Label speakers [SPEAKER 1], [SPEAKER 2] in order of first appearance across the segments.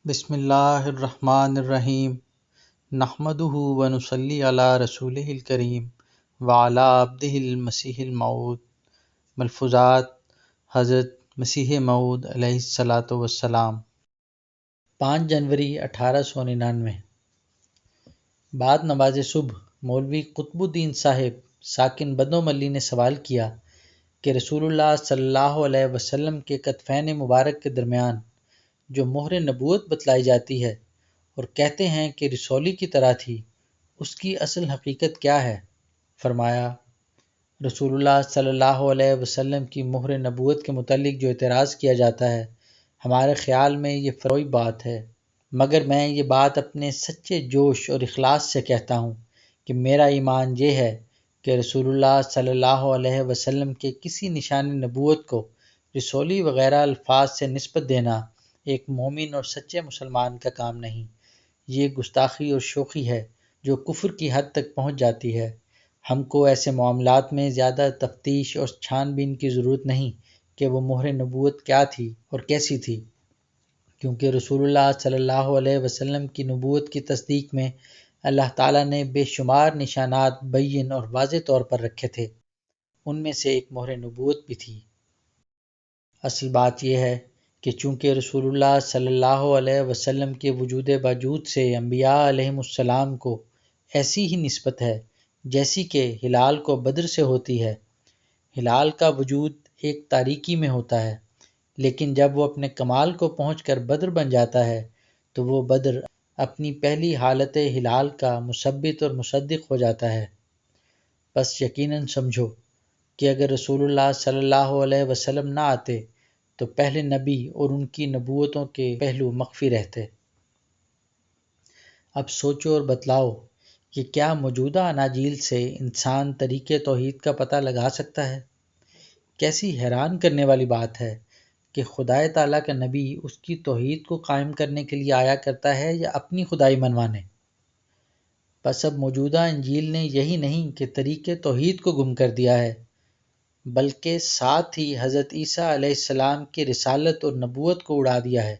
[SPEAKER 1] بسم اللہ الرحمن الرحیم نحمدہ ونصلی علی رسولہ الکریم وعلی عبدہ المسیح الموعود۔ ملفوظات حضرت مسیح موعود علیہ الصلاۃ والسلام۔ 5 جنوری 1899۔ بعد نماز صبح مولوی قطب الدین صاحب ساکن بدو ملی نے سوال کیا کہ رسول اللہ صلی اللہ علیہ وسلم کے کتفین مبارک کے درمیان جو مہر نبوت بتلائی جاتی ہے اور کہتے ہیں کہ رسولی کی طرح تھی، اس کی اصل حقیقت کیا ہے؟ فرمایا، رسول اللہ صلی اللہ علیہ وسلم کی مہر نبوت کے متعلق جو اعتراض کیا جاتا ہے، ہمارے خیال میں یہ فروئی بات ہے، مگر میں یہ بات اپنے سچے جوش اور اخلاص سے کہتا ہوں کہ میرا ایمان یہ ہے کہ رسول اللہ صلی اللہ علیہ وسلم کے کسی نشان نبوت کو رسولی وغیرہ الفاظ سے نسبت دینا ایک مومن اور سچے مسلمان کا کام نہیں۔ یہ گستاخی اور شوخی ہے جو کفر کی حد تک پہنچ جاتی ہے۔ ہم کو ایسے معاملات میں زیادہ تفتیش اور چھان بین کی ضرورت نہیں کہ وہ مہر نبوت کیا تھی اور کیسی تھی، کیونکہ رسول اللہ صلی اللہ علیہ وسلم کی نبوت کی تصدیق میں اللہ تعالیٰ نے بے شمار نشانات بین اور واضح طور پر رکھے تھے، ان میں سے ایک مہر نبوت بھی تھی۔ اصل بات یہ ہے کہ چونکہ رسول اللہ صلی اللہ علیہ وسلم کے وجود باوجود سے انبیاء علیہم السلام کو ایسی ہی نسبت ہے جیسی کہ ہلال کو بدر سے ہوتی ہے۔ ہلال کا وجود ایک تاریکی میں ہوتا ہے، لیکن جب وہ اپنے کمال کو پہنچ کر بدر بن جاتا ہے تو وہ بدر اپنی پہلی حالت ہلال کا مثبت اور مصدق ہو جاتا ہے۔ بس یقیناً سمجھو کہ اگر رسول اللہ صلی اللہ علیہ وسلم نہ آتے تو پہلے نبی اور ان کی نبوتوں کے پہلو مخفی رہتے۔ اب سوچو اور بتلاؤ کہ کیا موجودہ اناجیل سے انسان طریق توحید کا پتہ لگا سکتا ہے؟ کیسی حیران کرنے والی بات ہے کہ خدائے تعالیٰ کا نبی اس کی توحید کو قائم کرنے کے لیے آیا کرتا ہے یا اپنی خدائی منوانے؟ بس اب موجودہ انجیل نے یہی نہیں کہ طریق توحید کو گم کر دیا ہے، بلکہ ساتھ ہی حضرت عیسیٰ علیہ السلام کی رسالت اور نبوت کو اڑا دیا ہے،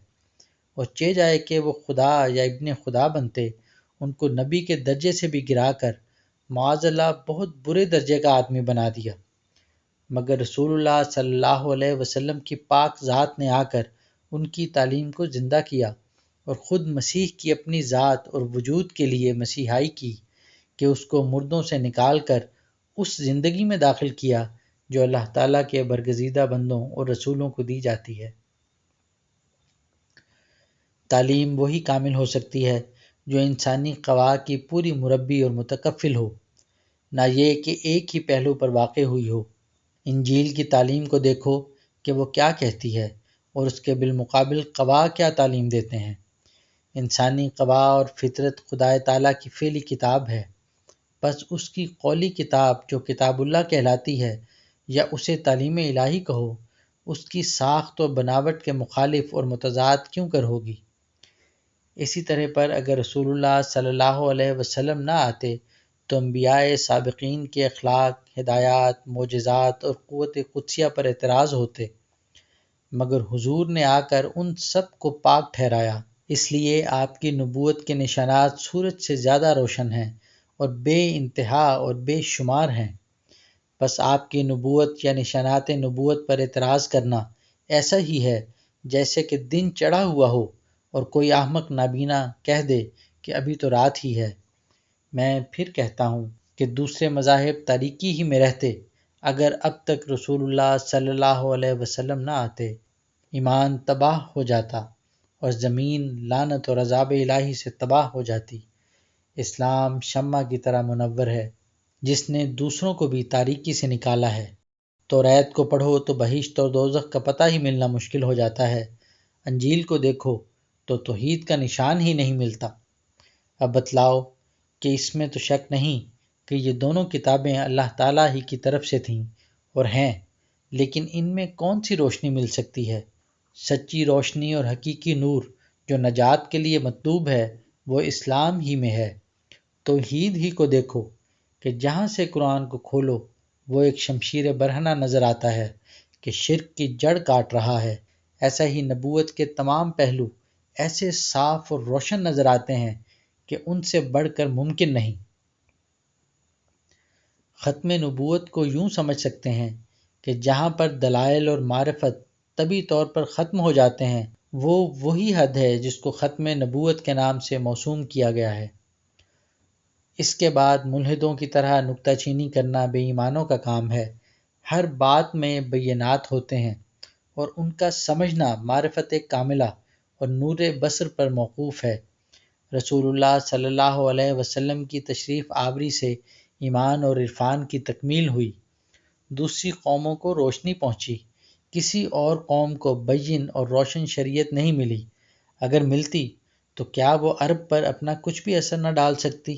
[SPEAKER 1] اور چہ جائے کہ وہ خدا یا ابن خدا بنتے، ان کو نبی کے درجے سے بھی گرا کر معاذ اللہ بہت برے درجے کا آدمی بنا دیا۔ مگر رسول اللہ صلی اللہ علیہ وسلم کی پاک ذات نے آ کر ان کی تعلیم کو زندہ کیا اور خود مسیح کی اپنی ذات اور وجود کے لیے مسیحائی کی کہ اس کو مردوں سے نکال کر اس زندگی میں داخل کیا جو اللہ تعالیٰ کے برگزیدہ بندوں اور رسولوں کو دی جاتی ہے۔ تعلیم وہی کامل ہو سکتی ہے جو انسانی قوا کی پوری مربی اور متکفل ہو، نہ یہ کہ ایک ہی پہلو پر واقع ہوئی ہو۔ انجیل کی تعلیم کو دیکھو کہ وہ کیا کہتی ہے اور اس کے بالمقابل قوا کیا تعلیم دیتے ہیں۔ انسانی قوا اور فطرت خدائے تعالیٰ کی فعلی کتاب ہے، بس اس کی قولی کتاب جو کتاب اللہ کہلاتی ہے، یا اسے تعلیم الہی کہو، اس کی ساخت و بناوٹ کے مخالف اور متضاد کیوں کر ہوگی؟ اسی طرح پر اگر رسول اللہ صلی اللہ علیہ وسلم نہ آتے تو انبیاء سابقین کے اخلاق، ہدایات، معجزات اور قوت قدسیہ پر اعتراض ہوتے، مگر حضور نے آ کر ان سب کو پاک ٹھہرایا۔ اس لیے آپ کی نبوت کے نشانات سورج سے زیادہ روشن ہیں اور بے انتہا اور بے شمار ہیں۔ بس آپ کی نبوت یا نشانات نبوت پر اعتراض کرنا ایسا ہی ہے جیسے کہ دن چڑھا ہوا ہو اور کوئی احمق نابینا کہہ دے کہ ابھی تو رات ہی ہے۔ میں پھر کہتا ہوں کہ دوسرے مذاہب تاریکی ہی میں رہتے اگر اب تک رسول اللہ صلی اللہ علیہ وسلم نہ آتے، ایمان تباہ ہو جاتا اور زمین لعنت اور عذاب الہی سے تباہ ہو جاتی۔ اسلام شمع کی طرح منور ہے جس نے دوسروں کو بھی تاریکی سے نکالا ہے۔ توریت کو پڑھو تو بہشت اور دوزخ کا پتہ ہی ملنا مشکل ہو جاتا ہے، انجیل کو دیکھو تو توحید کا نشان ہی نہیں ملتا۔ اب بتلاؤ کہ اس میں تو شک نہیں کہ یہ دونوں کتابیں اللہ تعالیٰ ہی کی طرف سے تھیں اور ہیں، لیکن ان میں کون سی روشنی مل سکتی ہے؟ سچی روشنی اور حقیقی نور جو نجات کے لیے مطلوب ہے وہ اسلام ہی میں ہے۔ توحید ہی کو دیکھو کہ جہاں سے قرآن کو کھولو وہ ایک شمشیر برہنہ نظر آتا ہے کہ شرک کی جڑ کاٹ رہا ہے۔ ایسا ہی نبوت کے تمام پہلو ایسے صاف اور روشن نظر آتے ہیں کہ ان سے بڑھ کر ممکن نہیں۔ ختم نبوت کو یوں سمجھ سکتے ہیں کہ جہاں پر دلائل اور معرفت طبی طور پر ختم ہو جاتے ہیں، وہ وہی حد ہے جس کو ختم نبوت کے نام سے موسوم کیا گیا ہے۔ اس کے بعد ملحدوں کی طرح نکتہ چینی کرنا بے ایمانوں کا کام ہے۔ ہر بات میں بینات ہوتے ہیں اور ان کا سمجھنا معرفت کاملہ اور نور بصر پر موقوف ہے۔ رسول اللہ صلی اللہ علیہ وسلم کی تشریف آوری سے ایمان اور عرفان کی تکمیل ہوئی، دوسری قوموں کو روشنی پہنچی، کسی اور قوم کو بین اور روشن شریعت نہیں ملی۔ اگر ملتی تو کیا وہ عرب پر اپنا کچھ بھی اثر نہ ڈال سکتی؟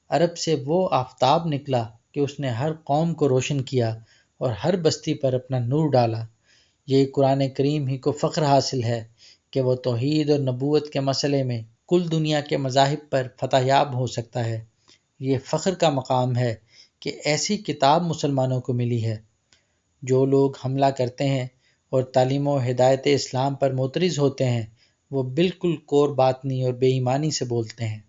[SPEAKER 1] عرب سے وہ آفتاب نکلا کہ اس نے ہر قوم کو روشن کیا اور ہر بستی پر اپنا نور ڈالا۔ یہ قرآن کریم ہی کو فخر حاصل ہے کہ وہ توحید اور نبوت کے مسئلے میں کل دنیا کے مذاہب پر فتح یاب ہو سکتا ہے۔ یہ فخر کا مقام ہے کہ ایسی کتاب مسلمانوں کو ملی ہے۔ جو لوگ حملہ کرتے ہیں اور تعلیم و ہدایت اسلام پر معترض ہوتے ہیں، وہ بالکل کور باطنی اور بے ایمانی سے بولتے ہیں۔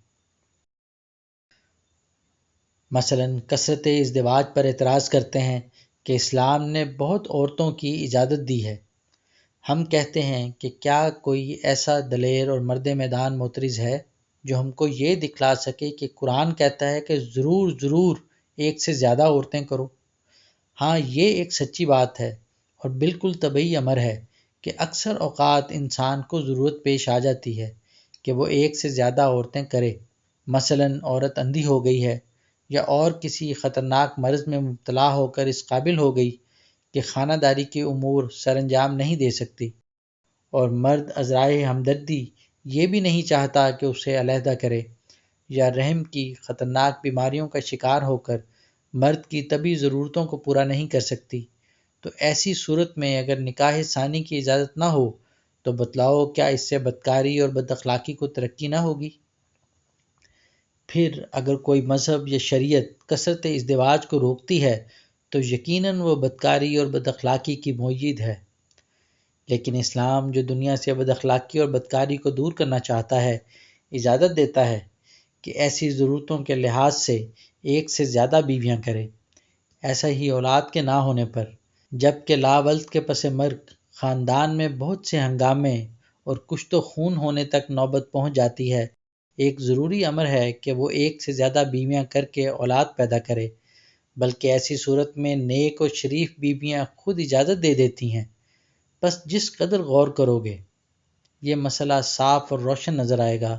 [SPEAKER 1] مثلا کثرت ازدواج پر اعتراض کرتے ہیں کہ اسلام نے بہت عورتوں کی اجازت دی ہے۔ ہم کہتے ہیں کہ کیا کوئی ایسا دلیر اور مرد میدان معترض ہے جو ہم کو یہ دکھلا سکے کہ قرآن کہتا ہے کہ ضرور ضرور ایک سے زیادہ عورتیں کرو؟ ہاں، یہ ایک سچی بات ہے اور بالکل طبعی امر ہے کہ اکثر اوقات انسان کو ضرورت پیش آ جاتی ہے کہ وہ ایک سے زیادہ عورتیں کرے۔ مثلا عورت اندھی ہو گئی ہے یا اور کسی خطرناک مرض میں مبتلا ہو کر اس قابل ہو گئی کہ خانہ داری کے امور سر انجام نہیں دے سکتی، اور مرد عذرائے ہمدردی یہ بھی نہیں چاہتا کہ اسے علیحدہ کرے، یا رحم کی خطرناک بیماریوں کا شکار ہو کر مرد کی طبی ضرورتوں کو پورا نہیں کر سکتی، تو ایسی صورت میں اگر نکاح ثانی کی اجازت نہ ہو تو بتلاؤ کیا اس سے بدکاری اور بد اخلاقی کو ترقی نہ ہوگی؟ پھر اگر کوئی مذہب یا شریعت کثرت ازدواج کو روکتی ہے تو یقیناً وہ بدکاری اور بد اخلاقی کی مؤید ہے۔ لیکن اسلام جو دنیا سے بد اخلاقی اور بدکاری کو دور کرنا چاہتا ہے، اجازت دیتا ہے کہ ایسی ضرورتوں کے لحاظ سے ایک سے زیادہ بیویاں کرے۔ ایسا ہی اولاد کے نہ ہونے پر، جب کہ لا ولد کے پس مرگ خاندان میں بہت سے ہنگامے اور کشت و خون ہونے تک نوبت پہنچ جاتی ہے، ایک ضروری امر ہے کہ وہ ایک سے زیادہ بیویاں کر کے اولاد پیدا کرے، بلکہ ایسی صورت میں نیک اور شریف بیویاں خود اجازت دے دیتی ہیں۔ بس جس قدر غور کرو گے یہ مسئلہ صاف اور روشن نظر آئے گا۔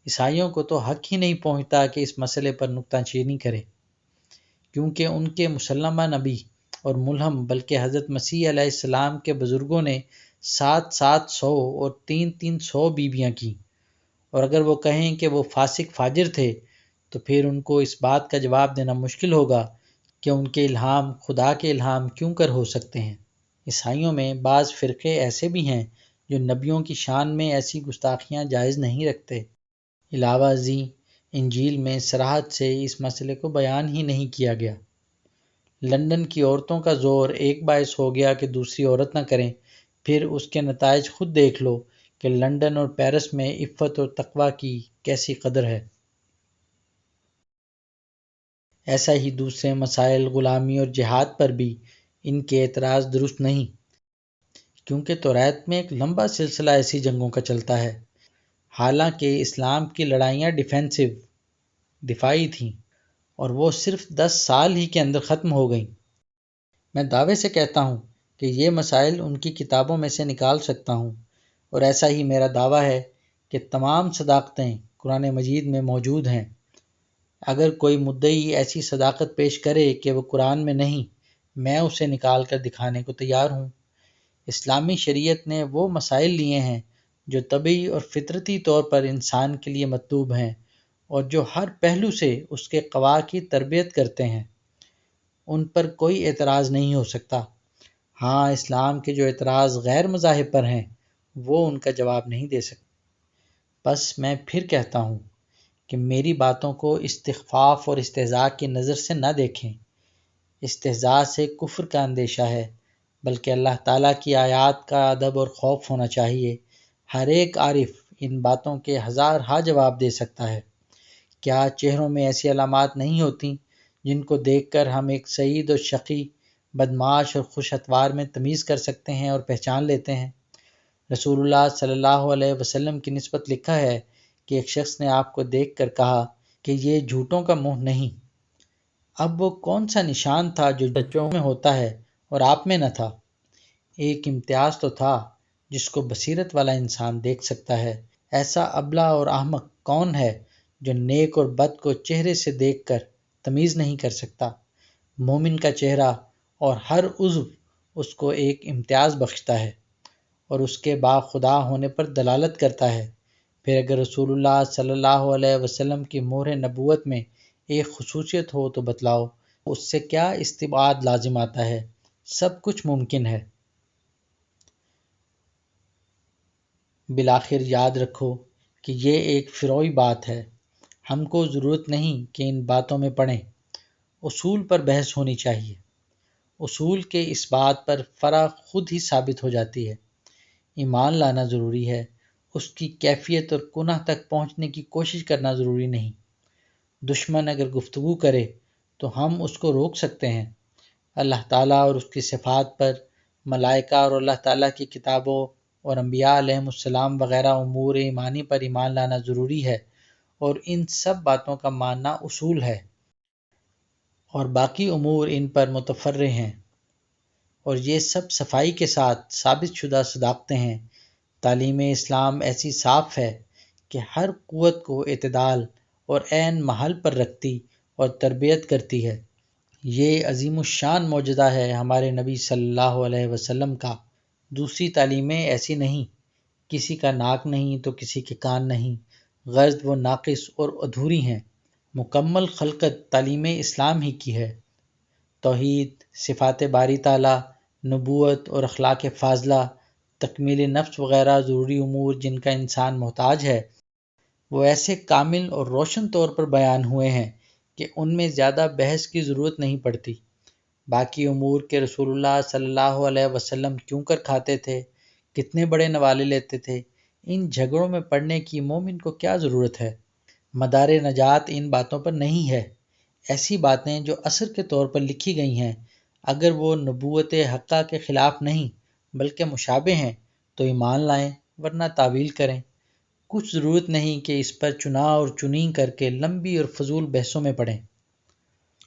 [SPEAKER 1] عیسائیوں کو تو حق ہی نہیں پہنچتا کہ اس مسئلے پر نکتہ چینی کرے، کیونکہ ان کے مسلمہ نبی اور ملہم بلکہ حضرت مسیح علیہ السلام کے بزرگوں نے 700 اور 300 بیویاں کیں، اور اگر وہ کہیں کہ وہ فاسق فاجر تھے تو پھر ان کو اس بات کا جواب دینا مشکل ہوگا کہ ان کے الہام خدا کے الہام کیوں کر ہو سکتے ہیں۔ عیسائیوں میں بعض فرقے ایسے بھی ہیں جو نبیوں کی شان میں ایسی گستاخیاں جائز نہیں رکھتے۔ علاوہ ازیں انجیل میں صراحت سے اس مسئلے کو بیان ہی نہیں کیا گیا۔ لندن کی عورتوں کا زور ایک باعث ہو گیا کہ دوسری عورت نہ کریں، پھر اس کے نتائج خود دیکھ لو کہ لندن اور پیرس میں عفت اور تقوی کی کیسی قدر ہے۔ ایسا ہی دوسرے مسائل غلامی اور جہاد پر بھی ان کے اعتراض درست نہیں، کیونکہ توریت میں ایک لمبا سلسلہ ایسی جنگوں کا چلتا ہے، حالانکہ اسلام کی لڑائیاں دفاعی تھیں، اور وہ صرف 10 سال ہی کے اندر ختم ہو گئیں۔ میں دعوے سے کہتا ہوں کہ یہ مسائل ان کی کتابوں میں سے نکال سکتا ہوں، اور ایسا ہی میرا دعویٰ ہے کہ تمام صداقتیں قرآن مجید میں موجود ہیں۔ اگر کوئی مدعی ایسی صداقت پیش کرے کہ وہ قرآن میں نہیں، میں اسے نکال کر دکھانے کو تیار ہوں۔ اسلامی شریعت نے وہ مسائل لیے ہیں جو طبعی اور فطرتی طور پر انسان کے لیے مطلوب ہیں اور جو ہر پہلو سے اس کے قوا کی تربیت کرتے ہیں۔ ان پر کوئی اعتراض نہیں ہو سکتا۔ ہاں، اسلام کے جو اعتراض غیر مذاہب پر ہیں وہ ان کا جواب نہیں دے سکتے۔ بس میں پھر کہتا ہوں کہ میری باتوں کو استخفاف اور استہزاء کی نظر سے نہ دیکھیں۔ استہزاء سے کفر کا اندیشہ ہے، بلکہ اللہ تعالیٰ کی آیات کا ادب اور خوف ہونا چاہیے۔ ہر ایک عارف ان باتوں کے ہزار ہا جواب دے سکتا ہے۔ کیا چہروں میں ایسی علامات نہیں ہوتی جن کو دیکھ کر ہم ایک سعید و شقی، بدمعاش اور خوش اتوار میں تمیز کر سکتے ہیں اور پہچان لیتے ہیں؟ رسول اللہ صلی اللہ علیہ وسلم کی نسبت لکھا ہے کہ ایک شخص نے آپ کو دیکھ کر کہا کہ یہ جھوٹوں کا منہ نہیں۔ اب وہ کون سا نشان تھا جو بچوں میں ہوتا ہے اور آپ میں نہ تھا؟ ایک امتیاز تو تھا جس کو بصیرت والا انسان دیکھ سکتا ہے۔ ایسا ابلہ اور احمق کون ہے جو نیک اور بد کو چہرے سے دیکھ کر تمیز نہیں کر سکتا؟ مومن کا چہرہ اور ہر عضو اس کو ایک امتیاز بخشتا ہے اور اس کے باخدا ہونے پر دلالت کرتا ہے۔ پھر اگر رسول اللہ صلی اللہ علیہ وسلم کی مہر نبوت میں ایک خصوصیت ہو تو بتلاؤ، اس سے کیا استبعاد لازم آتا ہے؟ سب کچھ ممکن ہے۔ بالآخر یاد رکھو کہ یہ ایک فروعی بات ہے، ہم کو ضرورت نہیں کہ ان باتوں میں پڑیں۔ اصول پر بحث ہونی چاہیے۔ اصول کے اس بات پر فرع خود ہی ثابت ہو جاتی ہے۔ ایمان لانا ضروری ہے، اس کی کیفیت اور کنہ تک پہنچنے کی کوشش کرنا ضروری نہیں۔ دشمن اگر گفتگو کرے تو ہم اس کو روک سکتے ہیں۔ اللہ تعالیٰ اور اس کی صفات پر، ملائکہ اور اللہ تعالیٰ کی کتابوں اور انبیاء علیہم السلام وغیرہ امور ایمانی پر ایمان لانا ضروری ہے، اور ان سب باتوں کا ماننا اصول ہے، اور باقی امور ان پر متفرع ہیں، اور یہ سب صفائی کے ساتھ ثابت شدہ صداقتیں ہیں۔ تعلیم اسلام ایسی صاف ہے کہ ہر قوت کو اعتدال اور عین محل پر رکھتی اور تربیت کرتی ہے۔ یہ عظیم الشان معجزہ ہے ہمارے نبی صلی اللہ علیہ وسلم کا۔ دوسری تعلیمیں ایسی نہیں، کسی کا ناک نہیں تو کسی کے کان نہیں، غرض وہ ناقص اور ادھوری ہیں۔ مکمل خلقت تعلیم اسلام ہی کی ہے۔ توحید، صفات باری تعالیٰ، نبوت اور اخلاق فاضلہ، تکمیل نفس وغیرہ ضروری امور جن کا انسان محتاج ہے، وہ ایسے کامل اور روشن طور پر بیان ہوئے ہیں کہ ان میں زیادہ بحث کی ضرورت نہیں پڑتی۔ باقی امور کے رسول اللہ صلی اللہ علیہ وسلم کیوں کر کھاتے تھے، کتنے بڑے نوالے لیتے تھے، ان جھگڑوں میں پڑنے کی مومن کو کیا ضرورت ہے؟ مدار نجات ان باتوں پر نہیں ہے۔ ایسی باتیں جو اثر کے طور پر لکھی گئی ہیں، اگر وہ نبوت حقہ کے خلاف نہیں بلکہ مشابہ ہیں تو ایمان لائیں، ورنہ تعویل کریں۔ کچھ ضرورت نہیں کہ اس پر چناؤ اور چنیں کر کے لمبی اور فضول بحثوں میں پڑیں۔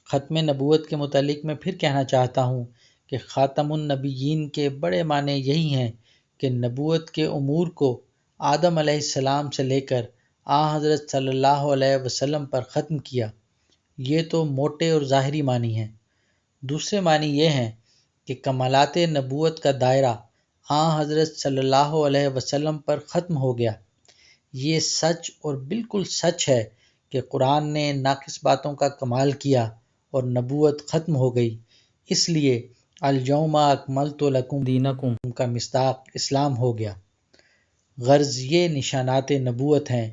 [SPEAKER 1] ختم نبوت کے متعلق میں پھر کہنا چاہتا ہوں کہ خاتم النبیین کے بڑے معنی یہی ہیں کہ نبوت کے امور کو آدم علیہ السلام سے لے کر حضرت صلی اللہ علیہ وسلم پر ختم کیا۔ یہ تو موٹے اور ظاہری معنی ہیں۔ دوسرے معنی یہ ہیں کہ کمالات نبوت کا دائرہ حضرت صلی اللہ علیہ وسلم پر ختم ہو گیا۔ یہ سچ اور بالکل سچ ہے کہ قرآن نے ناقص باتوں کا کمال کیا اور نبوت ختم ہو گئی، اس لیے الیوم اکملت لکم دینکم کا مصداق اسلام ہو گیا۔ غرض یہ نشانات نبوت ہیں،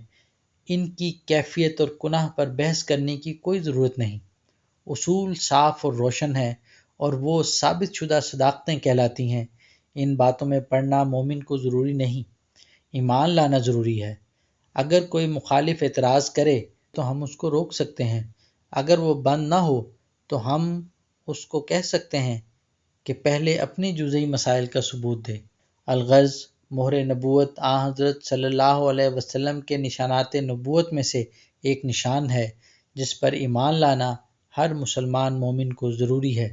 [SPEAKER 1] ان کی کیفیت اور کنہ پر بحث کرنے کی کوئی ضرورت نہیں۔ اصول صاف اور روشن ہیں اور وہ ثابت شدہ صداقتیں کہلاتی ہیں۔ ان باتوں میں پڑھنا مومن کو ضروری نہیں، ایمان لانا ضروری ہے۔ اگر کوئی مخالف اعتراض کرے تو ہم اس کو روک سکتے ہیں، اگر وہ بند نہ ہو تو ہم اس کو کہہ سکتے ہیں کہ پہلے اپنے جزئی مسائل کا ثبوت دے۔ الغرض مہر نبوت حضرت صلی اللہ علیہ وسلم کے نشانات نبوت میں سے ایک نشان ہے جس پر ایمان لانا ہر مسلمان مومن کو ضروری ہے۔